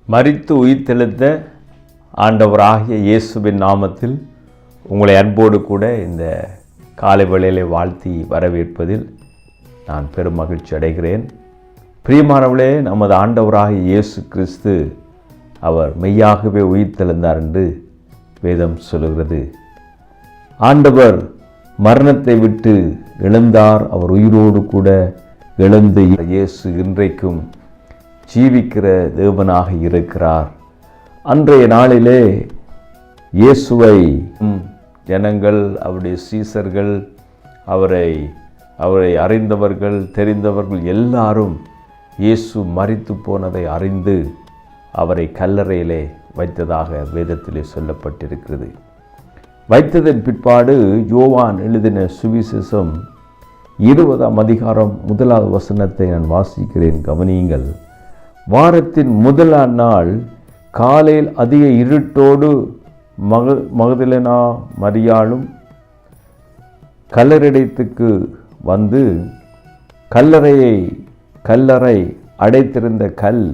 மரித்து உயிர்த்தெழுந்த ஆண்டவராகிய இயேசுவின் நாமத்தில் உங்களை அன்போடு கூட இந்த காலை வேளையிலே வாழ்த்தி வரவேற்பதில் நான் பெரும் மகிழ்ச்சி அடைகிறேன். பிரியமானவர்களே, நமது ஆண்டவராகிய இயேசு கிறிஸ்து அவர் மெய்யாகவே உயிர்த்தெழுந்தார் என்று வேதம் சொல்லுகிறது. ஆண்டவர் மரணத்தை விட்டு எழுந்தார். அவர் உயிரோடு கூட எழுந்து இயேசு இன்றைக்கும் ஜீவிக்கிற தேவனாக இருக்கிறார். அன்றைய நாளிலே இயேசுவை ஜனங்கள், அவருடைய சீசர்கள், அவரை அறிந்தவர்கள், தெரிந்தவர்கள் எல்லாரும் இயேசு மரித்து போனதை அறிந்து அவரை கல்லறையிலே வைத்ததாக வேதத்திலே சொல்லப்பட்டிருக்கிறது. வைத்ததன் பிற்பாடு யோவான் எழுதின சுவிசேஷம் 20ஆம் அதிகாரம் 1வது வசனத்தை நான் வாசிக்கிறேன், கவனியுங்கள். வாரத்தின் முதலாம் நாள் காலையில் அதிக இருட்டோடு மகதலேனா மரியாளும் கல்லறைக்கு வந்து கல்லறை அடைத்திருந்த கல்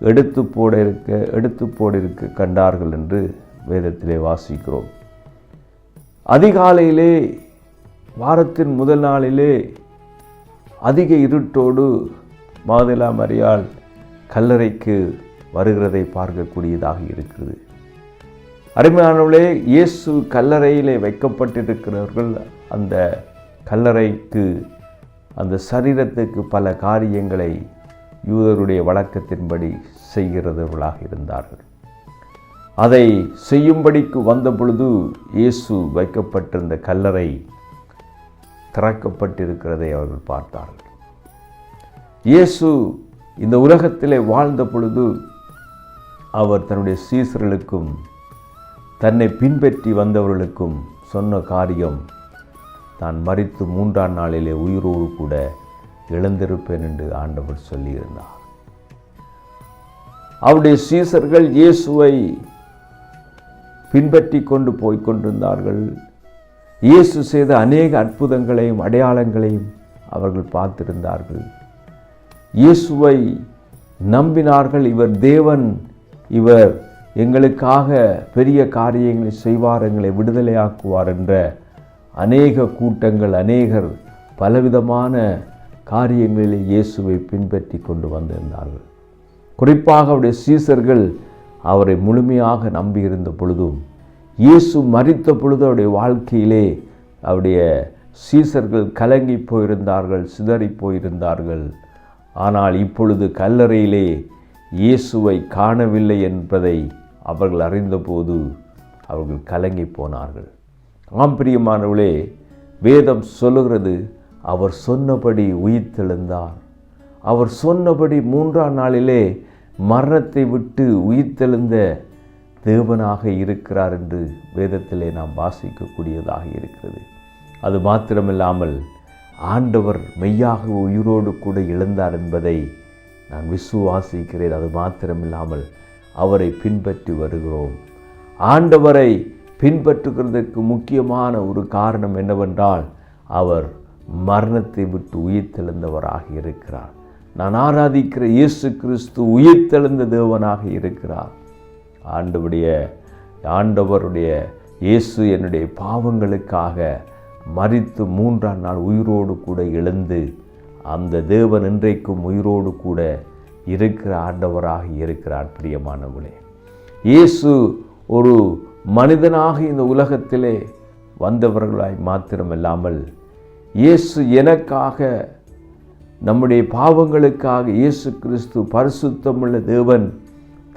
எடுத்து போடிருக்க கண்டார்கள் என்று வேதத்திலே வாசிக்கிறோம். அதிகாலையிலே வாரத்தின் முதல் நாளிலே அதிக இருட்டோடு மகதலேனா மரியாள் கல்லறைக்கு வருகிறதை பார்க்கக்கூடியதாக இருக்கிறது. அருமையானவர்களே, இயேசு கல்லறையிலே வைக்கப்பட்டிருக்கிறவர்கள் அந்த கல்லறைக்கு, அந்த சரீரத்துக்கு பல காரியங்களை யூதருடைய வழக்கத்தின்படி செய்கிறவர்களாக இருந்தார்கள். அதை செய்யும்படிக்கு வந்த பொழுது இயேசு வைக்கப்பட்டிருந்த கல்லறை திறக்கப்பட்டிருக்கிறதை அவர்கள் பார்த்தார்கள். இயேசு இந்த உலகத்திலே வாழ்ந்த பொழுது அவர் தன்னுடைய சீசர்களுக்கும் தன்னை பின்பற்றி வந்தவர்களுக்கும் சொன்ன காரியம், தான் மரித்து 3ஆம் நாளிலே உயிரோடு கூட எழுந்திருப்பேன் என்று ஆண்டவர் சொல்லியிருந்தார். அவருடைய சீசர்கள் இயேசுவை பின்பற்றி கொண்டு போய்கொண்டிருந்தார்கள். இயேசு செய்த அநேக அற்புதங்களையும் அடையாளங்களையும் அவர்கள் பார்த்திருந்தார்கள். இயேசுவை நம்பினார்கள். இவர் தேவன், இவர் எங்களுக்காக பெரிய காரியங்களை செய்வார், எங்களை விடுதலையாக்குவார் என்ற அநேக கூட்டங்கள், அநேகர் பலவிதமான காரியங்களில் இயேசுவை பின்பற்றி கொண்டு வந்திருந்தார்கள். குறிப்பாக அவருடைய சீசர்கள் அவரை முழுமையாக நம்பியிருந்த பொழுதும், இயேசு மரித்த பொழுது அவருடைய வாழ்க்கையிலே அவருடைய சீசர்கள் கலங்கி போயிருந்தார்கள், சிதறி போயிருந்தார்கள். ஆனால் இப்பொழுது கல்லறையிலே இயேசுவை காணவில்லை என்பதை அவர்கள் அறிந்தபோது அவர்கள் கலங்கி போனார்கள். ஆம் பிரியமானவர்களே, வேதம் சொல்லுகிறது, அவர் சொன்னபடி உயிர்த்தெழுந்தார். அவர் சொன்னபடி 3ஆம் நாளிலே மரணத்தை விட்டு உயிர்த்தெழுந்த தேவனாக இருக்கிறார் என்று வேதத்திலே நாம் வாசிக்கக்கூடியதாக இருக்கிறது. அது மாத்திரமில்லாமல் ஆண்டவர் மெய்யாக உயிரோடு கூட எழுந்தார் என்பதை நான் விசுவாசிக்கிறேன். அது மாத்திரமில்லாமல் அவரை பின்பற்றி வருகிறோம். ஆண்டவரை பின்பற்றுகிறதுக்கு முக்கியமான ஒரு காரணம் என்னவென்றால், அவர் மரணத்தை விட்டு உயிர்த்தெழுந்தவராக இருக்கிறார். நான் ஆராதிக்கிற இயேசு கிறிஸ்து உயிர்த்தெழுந்த தேவனாக இருக்கிறார். ஆண்டவருடைய இயேசு என்னுடைய பாவங்களுக்காக மரித்து 3ஆம் நாள் உயிரோடு கூட எழுந்து, அந்த தேவன் இன்றைக்கும் உயிரோடு கூட இருக்கிற ஆண்டவராக இருக்கிறார். பிரியமானவர்களே, இயேசு ஒரு மனிதனாக இந்த உலகத்திலே வந்தவர்களாய் மாத்திரமில்லாமல், இயேசு எனக்காக, நம்முடைய பாவங்களுக்காக இயேசு கிறிஸ்து பரிசுத்தமுள்ள தேவன்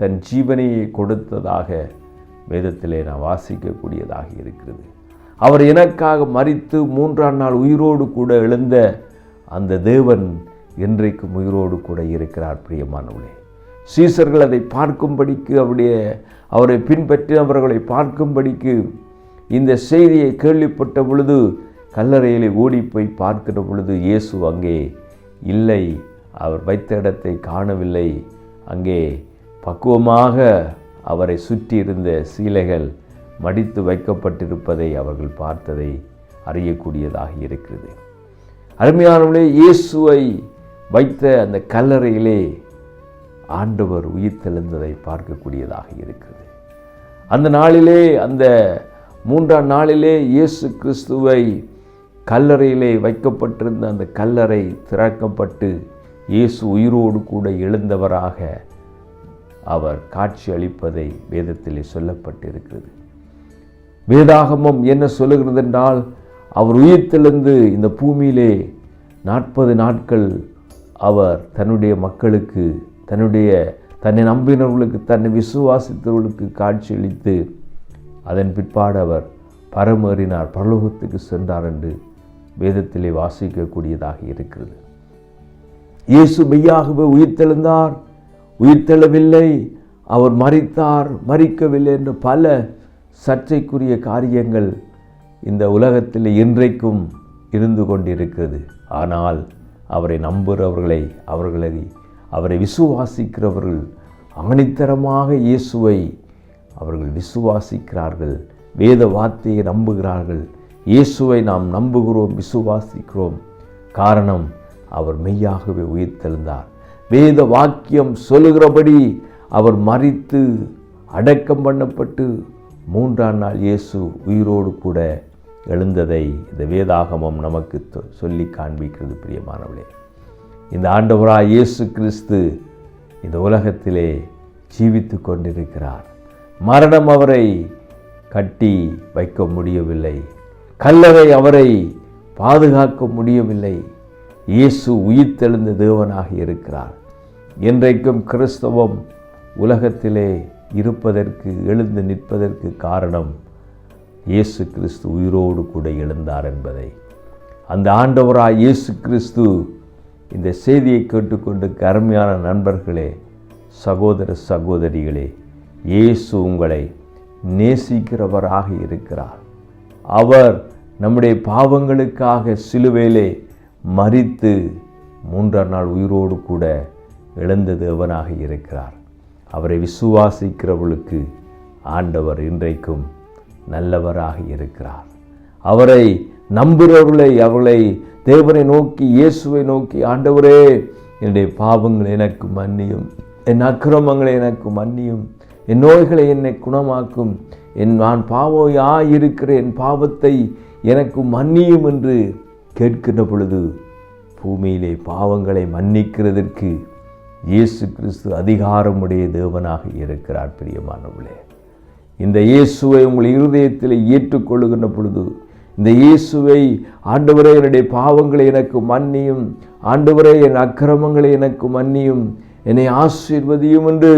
தன் ஜீவனையை கொடுத்ததாக வேதத்திலே நான் வாசிக்கக்கூடியதாக இருக்கிறது. அவர் எனக்காக மரித்து 3ஆம் நாள் உயிரோடு கூட எழுந்த அந்த தேவன் இன்றைக்கும் உயிரோடு கூட இருக்கிறார். பிரியமானவர்களே, சீசர்கள் அதை பார்க்கும்படிக்கு, அவரை பின்பற்றி அவர்களை பார்க்கும்படிக்கு இந்த செய்தியை கேள்விப்பட்ட பொழுது கல்லறையிலே ஓடி போய் பார்க்கிற பொழுது இயேசு அங்கே இல்லை, அவர் வைத்த இடத்தை காணவில்லை. அங்கே பக்குவமாக அவரை சுற்றி இருந்த சீலைகள் மடித்து வைக்கப்பட்டிருப்பதை அவர்கள் பார்த்ததை அறியக்கூடியதாக இருக்கிறது. அருமையானவர்களே, இயேசுவை வைத்த அந்த கல்லறையிலே ஆண்டவர் உயிர்த்தெழுந்ததை பார்க்கக்கூடியதாக இருக்கிறது. அந்த நாளிலே, அந்த 3ஆம் நாளிலே இயேசு கிறிஸ்துவை கல்லறையிலே வைக்கப்பட்டிருந்த அந்த கல்லறை திறக்கப்பட்டு இயேசு உயிரோடு கூட எழுந்தவராக அவர் காட்சி அளிப்பதை வேதத்திலே சொல்லப்பட்டிருக்கிறது. வேதாகமம் என்ன சொல்லுகிறது என்றால், அவர் உயிர்த்தெழுந்து இந்த பூமியிலே 40 நாட்கள் அவர் தன்னுடைய மக்களுக்கு, தன்னை நம்பினவர்களுக்கு, தன்னை விசுவாசித்தவர்களுக்கு காட்சியளித்து அதன் பிற்பாடு அவர் பரமேறினார், பரலோகத்துக்கு சென்றார் என்று வேதத்திலே வாசிக்கக்கூடியதாக இருக்கிறது. இயேசு மெய்யாகவே உயிர்த்தெழுந்தார், உயிர்த்தெழவில்லை, அவர் மரித்தார், மரிக்கவில்லை என்ற பல சர்ச்சைக்குரிய காரியங்கள் இந்த உலகத்தில் இன்றைக்கும் இருந்து கொண்டிருக்கிறது. ஆனால் அவரை நம்புகிறவர்களை, அவரை விசுவாசிக்கிறவர்கள் ஆணித்தரமாக இயேசுவை அவர்கள் விசுவாசிக்கிறார்கள், வேத வார்த்தையை நம்புகிறார்கள். இயேசுவை நாம் நம்புகிறோம், விசுவாசிக்கிறோம். காரணம், அவர் மெய்யாகவே உயிர்த்தெழுந்தார். வேத வாக்கியம் சொல்லுகிறபடி அவர் மரித்து அடக்கம் பண்ணப்பட்டு 3ஆம் நாள் இயேசு உயிரோடு கூட எழுந்ததை இந்த வேதாகமம் நமக்கு சொல்லி காண்பிக்கிறது. பிரியமானவர்களே, இந்த ஆண்டவராய் இயேசு கிறிஸ்து இந்த உலகத்திலே ஜீவித்து கொண்டிருக்கிறார். மரணம் அவரை கட்டி வைக்க முடியவில்லை, கல்லறை அவரை பாதுகாக்க முடியவில்லை. இயேசு உயிர்த்தெழுந்த தேவனாக இருக்கிறார். இன்றைக்கும் கிறிஸ்தவம் உலகத்திலே இருப்பதற்கு, எழுந்து நிற்பதற்கு காரணம் இயேசு கிறிஸ்து உயிரோடு கூட எழுந்தார் என்பதை, அந்த ஆண்டவராய் இயேசு கிறிஸ்து இந்த செய்தியை கேட்டுக்கொண்டு அருமையான நண்பர்களே, சகோதர சகோதரிகளே, இயேசு உங்களை நேசிக்கிறவராக இருக்கிறார். அவர் நம்முடைய பாவங்களுக்காக சிலுவையிலே மரித்து 3ஆம் நாள் உயிரோடு கூட எழுந்த தேவனாக இருக்கிறார். அவரை விசுவாசிக்கிறவர்களுக்கு ஆண்டவர் இன்றைக்கும் நல்லவராக இருக்கிறார். அவரை நம்புகிறவர்களை, அவர்களை தேவனை நோக்கி, இயேசுவை நோக்கி, ஆண்டவரே என்னுடைய பாவங்களை எனக்கு மன்னியும், என் அக்கிரமங்களை எனக்கு மன்னியும், என் நோய்களை என்னை குணமாக்கும், நான் பாவியாயிருக்கிற என் பாவத்தை எனக்கு மன்னியும் என்று கேட்கின்ற பொழுது பூமியிலே பாவங்களை மன்னிக்கிறதற்கு இயேசு கிறிஸ்து அதிகாரமுடைய தேவனாக இருக்கிறார். பிரியமானவர்களே, இந்த இயேசுவை உங்கள் இருதயத்தில் ஏற்றுக்கொள்ளுகின்ற பொழுது, இந்த இயேசுவை, ஆண்டவரே என்னுடைய பாவங்களை எனக்கு மன்னியும், ஆண்டவரே என் அக்கிரமங்களை எனக்கு மன்னியும், என்னை ஆசீர்வதியும் என்று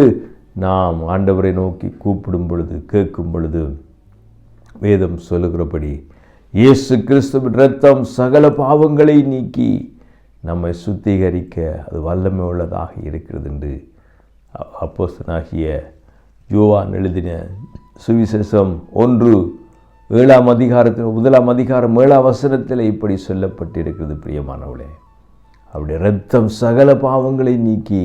நாம் ஆண்டவரை நோக்கி கூப்பிடும் பொழுது, கேட்கும் பொழுது, வேதம் சொல்லுகிறபடி இயேசு கிறிஸ்துவின் இரத்தம் சகல பாவங்களை நீக்கி நம்மை சுத்திகரிக்க அது வல்லமை உள்ளதாக இருக்கிறது என்று அப்போஸ்தலனாகிய யோவான் எழுதின சுவிசேஷம் 1:7 அதிகாரத்தில் 1 அதிகாரம் 7 வசனத்தில் இப்படி சொல்லப்பட்டிருக்கிறது. பிரியமானவளே, அவருடைய இரத்தம் சகல பாவங்களை நீக்கி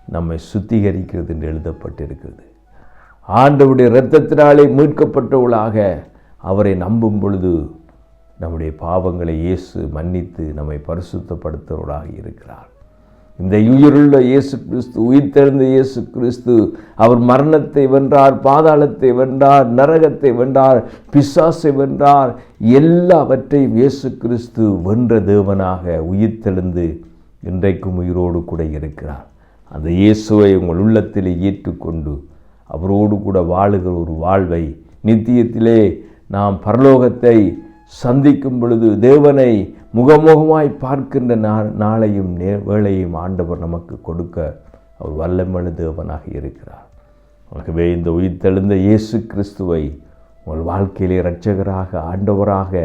நம்மை சுத்திகரிக்கிறது என்று எழுதப்பட்டிருக்கிறது. ஆண்டவருடைய இரத்தத்தினாலே மீட்கப்பட்டவர்களாக அவரை நம்பும் பொழுது நம்முடைய பாவங்களை இயேசு மன்னித்து நம்மை பரிசுத்தப்படுத்துவராக இருக்கிறார். இந்த உயிருள்ள இயேசு கிறிஸ்து, உயிர்த்தெழுந்த இயேசு கிறிஸ்து, அவர் மரணத்தை வென்றார், பாதாளத்தை வென்றார், நரகத்தை வென்றார், பிசாசை வென்றார். எல்லாவற்றையும் இயேசு கிறிஸ்து வென்ற தேவனாக உயிர்த்தெழுந்து இன்றைக்கும் உயிரோடு கூட இருக்கிறார். அந்த இயேசுவை உங்கள் உள்ளத்தில் ஏற்றுக்கொண்டு அவரோடு கூட வாழுகிற ஒரு வாழ்வை, நித்தியத்திலே நாம் பரலோகத்தை சந்திக்கும் பொழுது தேவனை முகமுகமாய் பார்க்கின்ற நாளையும் வேளையும் ஆண்டவர் நமக்கு கொடுக்க அவர் வல்லமையுள்ள தேவனாக இருக்கிறார். ஆகவே இந்த உயிர்த்தெழுந்த இயேசு கிறிஸ்துவை உங்கள் வாழ்க்கையிலே இரட்சகராக, ஆண்டவராக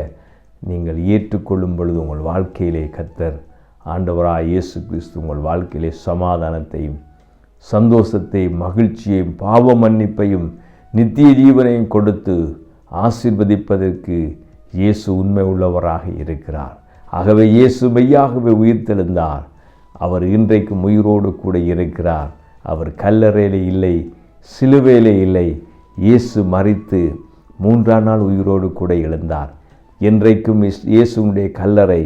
நீங்கள் ஏற்றுக்கொள்ளும் பொழுது உங்கள் வாழ்க்கையிலே கர்த்தர் ஆண்டவராக இயேசு கிறிஸ்து உங்கள் வாழ்க்கையிலே சமாதானத்தையும், சந்தோஷத்தையும், மகிழ்ச்சியையும், பாவ மன்னிப்பையும், நித்திய ஜீவனையும் கொடுத்து ஆசீர்வதிப்பதற்கு இயேசு உண்மை உள்ளவராக இருக்கிறார். ஆகவே இயேசு மெய்யாகவே உயிர்த்தெழுந்தார். அவர் இன்றைக்கும் உயிரோடு கூட இருக்கிறார். அவர் கல்லறையிலே இல்லை, சிலுவையிலே இல்லை. இயேசு மரித்து 3ஆம் நாள் உயிரோடு கூட எழுந்தார். இன்றைக்கும் இயேசுடைய கல்லறை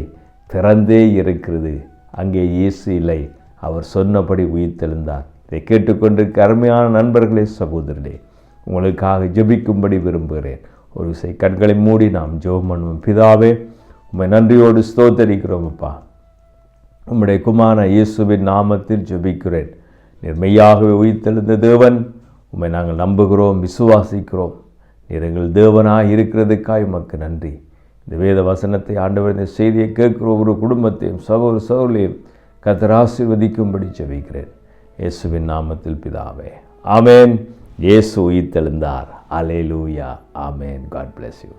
திறந்தே இருக்கிறது. அங்கே இயேசு இல்லை, அவர் சொன்னபடி உயிர்த்தெழுந்தார். இதை கேட்டுக்கொண்டிருக்க அருமையான நண்பர்களே, சகோதரர்களே, உங்களுக்காக ஜெபிக்கும்படி விரும்புகிறேன். ஒரு விசை கண்களை மூடி நாம் ஜெபம் பண்ணுவோம். பிதாவே, உம்மை நன்றியோடு ஸ்தோத்தரிக்கிறோம் அப்பா. உம்முடைய குமாரன் இயேசுவின் நாமத்தில் ஜெபிக்கிறேன். நீர் மெய்யாகவே உயிர்த்தெழுந்த தேவன். உம்மை நாங்கள் நம்புகிறோம், விசுவாசிக்கிறோம். நீர் எங்கள் தேவனாக இருக்கிறதுக்காய் உமக்கு நன்றி. இந்த வேத வசனத்தை ஆண்டவர், இந்த செய்தியை கேட்கிற ஒரு குடும்பத்தையும் சகோதர சகோதரியும் கர்த்தர் ஆசீர்வதிக்கும்படி ஜெபிக்கிறேன். இயேசுவின் நாமத்தில் பிதாவே, ஆமேன். இயேசு உயிர்த்தெழுந்தார். அல்லேலூயா, ஆமேன். God bless you.